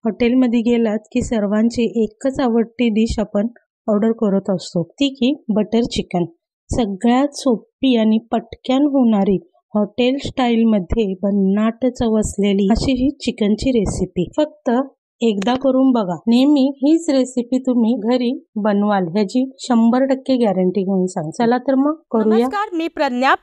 हॉटेलमध्ये गेलात की सर्वांची एकच आवडती डिश आपण ऑर्डर करत असतो, ती की बटर चिकन. सगळ्यात सोपी आणि पटकन होणारी हॉटेल स्टाईलमध्ये भन्नाट चव असलेली अशी ही चिकनची रेसिपी. फक्त एकदा करून बघा, नेहमी हीच रेसिपी तुम्ही घरी बनवाल ह्याची 100% गॅरंटी घेऊन सांग. चला तर मग करूया. नमस्कार, मी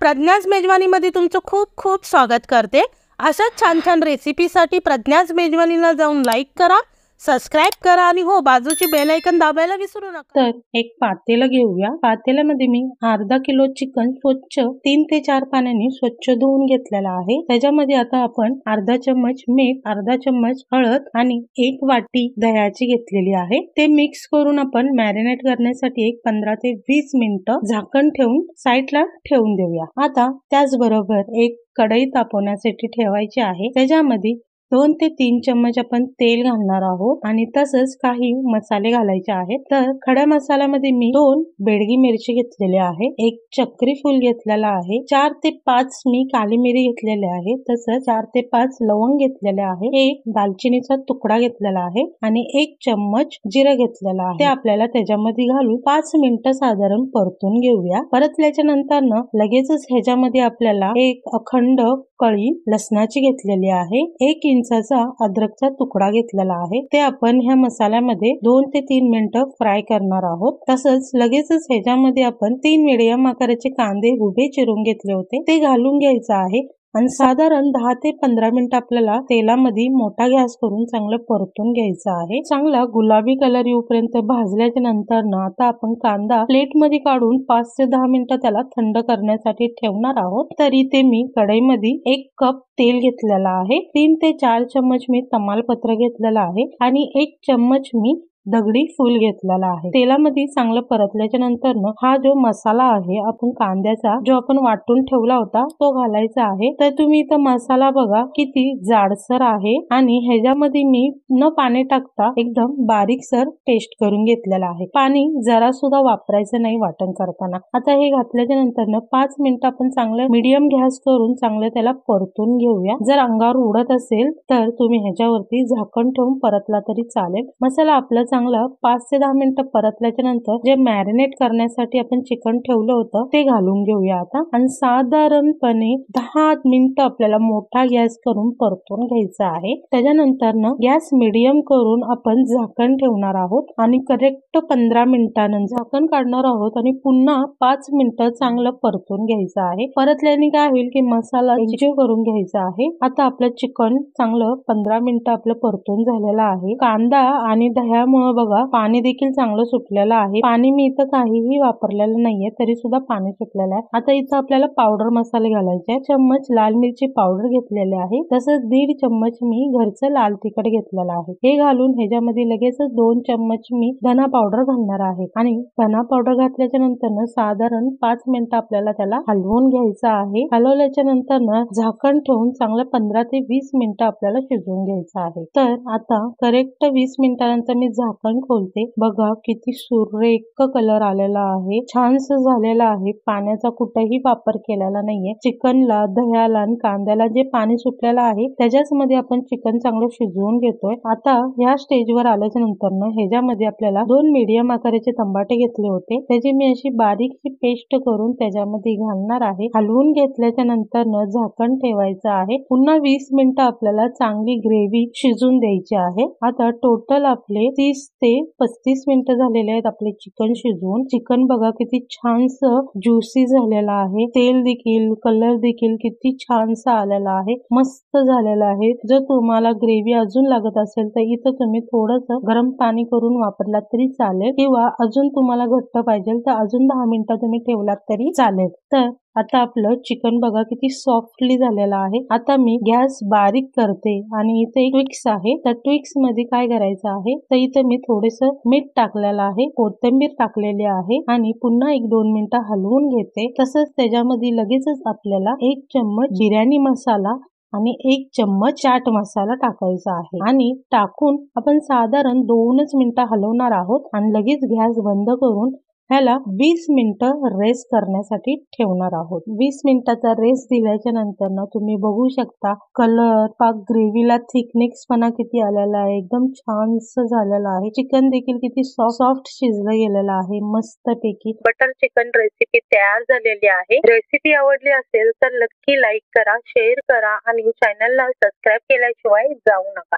प्रज्ञाच मेजवानीमध्ये तुमचं खूप खूप स्वागत करते. अशाच छान छान रेसिपीसाठी प्रज्ञाच मेजवानीला जाऊन लाईक करा, सबस्क्राईब करा आणि हो बाजूची बेल आयकॉन दाबायला विसरू नका. तर एक पातेलं घेऊया. पातेल्यामध्ये मी अर्धा किलो चिकन स्वच्छ 3 ते 4 पाण्याने स्वच्छ धुवून घेतलेला आहे. त्याच्यामध्ये आता आपण अर्धा चम्मच मीठ, अर्धा चम्मच हळद आणि 1 वाटी दह्याची घेतलेली आहे. ते मिक्स करून आपण मॅरिनेट करण्यासाठी एक 15 ते 20 मिनिटं झाकण ठेवून साईडला ठेवून देऊया. आता त्याचबरोबर एक कढई तापवण्यासाठी ठेवायची आहे. त्याच्यामध्ये 2 ते 3 चम्मच आपण तेल घालणार आहोत आणि तसंच काही मसाले घालायचे आहेत. तर खड्या मसाल्यामध्ये मी 2 बेडगी मिरची घेतलेली आहे, 1 चक्री फूल घेतलेला आहे, 4 ते 5 मी काली मिरी घेतलेले आहे, तसंच 4 ते 5 लवंग घेतलेले आहे, 1 दालचिनीचा तुकडा घेतलेला आहे आणि 1 चम्मच जिरं घेतलेला आहे. ते आपल्याला त्याच्यामध्ये घालून 5 मिनिटं साधारण परतून घेऊया. परतल्याच्या नंतर लगेचच ह्याच्यामध्ये आपल्याला एक अखंड कळी लसणाची घेतलेली आहे, 1 इंचाचा अद्रकचा तुकडा घेतलेला आहे. ते आपण ह्या मसाल्यामध्ये 2 ते 3 मिनिटं फ्राय करणार आहोत. तसंच लगेचच ह्याच्यामध्ये आपण 3 मीडियम आकाराचे कांदे उभे चिरून घेतले होते, ते घालून घ्यायचं आहे आणि साधारण 10 ते 15 मिनिट आपल्याला तेलामध्ये मोठा गॅस करून चांगलं परतून घ्यायचं आहे. चांगला गुलाबी कलर येऊपर्यंत भाजल्याच्या नंतर आता आपण कांदा प्लेटमध्ये काढून 5 ते 10 मिनिटं त्याला थंड करण्यासाठी ठेवणार आहोत. तरी ते मी कढईमध्ये 1 कप तेल घेतलेला आहे, 3 ते 4 चम्मच मी तमालपत्र घेतलेला आहे आणि 1 चम्मच मी दगडी फूल घेतलेला आहे. तेलामध्ये चांगलं परतल्याच्या नंतर हा जो मसाला आहे आपण कांद्याचा जो आपण वाटून ठेवला होता तो घालायचा आहे. तर तुम्ही इथं मसाला बघा किती जाडसर आहे आणि ह्याच्यामध्ये मी न पाणी टाकता एकदम बारीकसर पेस्ट करून घेतलेला आहे. पाणी जरा सुद्धा वापरायचं नाही वाटण करताना. आता हे घातल्याच्या नंतर 5 मिनिटं आपण चांगलं मीडियम गॅस करून चांगलं त्याला परतून घेऊया. जर अंगावर उडत असेल तर तुम्ही ह्याच्यावरती झाकण ठेवून परतला तरी चालेल. मसाला आपला चांगला 5 ते 10 मिनिटं परतल्याच्या नंतर जे मॅरिनेट करण्यासाठी आपण चिकन ठेवलं होतं ते घालून घेऊया आता आणि साधारणपणे 10 मिनिटं आपल्याला मोठा गॅस करून परतून घ्यायचा आहे. त्याच्यानंतर गॅस मीडियम करून आपण झाकण ठेवणार आहोत आणि करेक्ट 15 मिनिटांनंतर झाकण काढणार आहोत आणि पुन्हा 5 मिनिटं चांगलं परतून घ्यायचं आहे. परतल्याने काय होईल की मसाला एकजीव करून घ्यायचा आहे. आता आपलं चिकन चांगलं 15 मिनिटं आपलं परतून झालेलं आहे. कांदा आणि दह्यामुळे बघा पाणी देखील चांगलं सुटलेलं आहे. पाणी मी इथं काहीही वापरलेलं नाहीये तरी सुद्धा पाणी सुटलेलं आहे. आता इथं आपल्याला पावडर मसाले घालायचे आहे. चम्मच लाल मिरची पावडर घेतलेले आहे, तसंच 1.5 चम्मच मी घरचं लाल तिखट घेतलेलं आहे. हे घालून ह्याच्यामध्ये लगेचच 2 चम्मच मी धना पावडर घालणार आहे आणि धना पावडर घातल्याच्या नंतर साधारण 5 मिनिटं आपल्याला त्याला हलवून घ्यायचं आहे. हलवल्याच्या नंतर झाकण ठेवून चांगलं 15 ते 20 मिनिटं आपल्याला शिजवून घ्यायचं आहे. तर आता करेक्ट 20 मिनिटानंतर मी झाकण खोलते. बघा किती सुरेख कलर आलेला आहे, छानस झालेला आहे. पाण्याचा कुठेही वापर केलेला नाहीये. चिकनला, दह्याला आणि कांद्याला जे पाणी सुटलेलं आहे त्याच्याच मध्ये आपण चिकन चांगलं शिजवून घेतोय. आता ह्या स्टेजवर आल्याच्या नंतर ह्याच्यामध्ये आपल्याला 2 मीडियम आकाराचे टमाटे घेतले होते, त्याची मी अशी बारीकशी पेस्ट करून त्याच्यामध्ये घालणार आहे. हलवून घेतल्याच्या नंतर झाकण ठेवायचं आहे. पुन्हा 20 मिनिटं आपल्याला चांगली ग्रेव्ही शिजून द्यायची आहे. आता टोटल आपले 30 ते 35 मिनिटं झालेले आहेत आपले चिकन शिजवून. चिकन बघा किती छानसं ज्युसी झालेला आहे. तेल देखील, कलर देखील किती छानसा आलेला आहे, मस्त झालेला आहे. जर तुम्हाला ग्रेव्ही अजून लागत असेल तर इथं तुम्ही थोडंसं गरम पाणी करून वापरलात तरी चालेल किंवा अजून तुम्हाला घट्ट पाहिजे तर अजून 10 मिनिटं तुम्ही ठेवलात तरी चालेल. तर आता आपलं चिकन बघा किती सॉफ्टली झालेलं आहे. आता मी गॅस बारीक करते आणि इथे एक ट्विक्स आहे. तर ट्विक्स मध्ये काय करायचं आहे तर इथे मी थोडंसं मीठ टाकलेलं आहे, कोथिंबीर टाकलेली आहे आणि पुन्हा 1-2 मिनिटं हलवून घेते. तसंच त्याच्यामध्ये लगेचच आपल्याला 1 चम्मच बिर्याणी मसाला आणि 1 चम्मच चाट मसाला टाकायचा आहे आणि टाकून आपण साधारण 2च मिनिटं हलवणार आहोत आणि लगेच गॅस बंद करून ह्याला 20 मिनिटं रेस्ट करण्यासाठी ठेवणार आहोत. 20 मिनिटाचा रेस्ट दिल्याच्या नंतर ना तुम्ही बघू शकता कलर पाक ग्रेव्हीला थिकनेसपणा किती आलेला आहे, एकदम छानसं झालेला आहे. चिकन देखील किती सॉफ्ट शिजलं गेलेलं आहे. मस्त पैकी बटर चिकन रेसिपी तयार झालेली आहे. रेसिपी आवडली असेल तर नक्की लाईक करा, शेअर करा आणि चॅनलला सबस्क्राईब केल्याशिवाय जाऊ नका.